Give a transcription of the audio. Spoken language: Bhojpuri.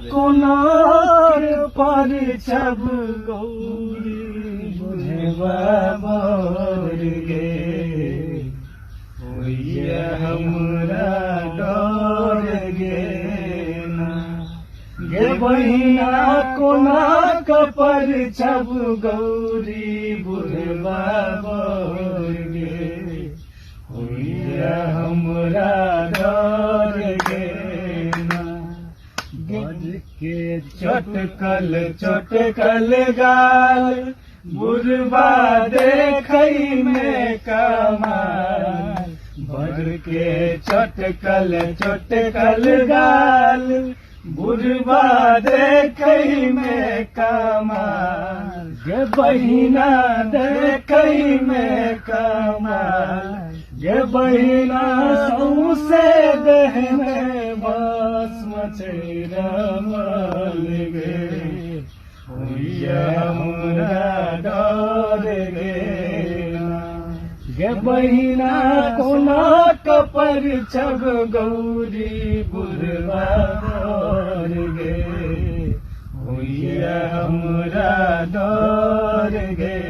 कोनार पर छब गौरी बुझवा मोर गे होइया हमरा डर गे ना गे बहिना कोना पर छब गौरी बुझवा मोर गे होइया हमरा डर गे ना गज के चटकल गाल बुढ़बा देखई में कमाल बर के चटकल गाल बुढ़बा देखई में कमाल गे बहिना देखई में कमाल गे बहिना सौसे देह में भस्म छै रमल गे होइया हमरा डर गे ना गे बहिना कोना पर छब गौरी बुढ़वा मोर गे होइया हमरा डर गे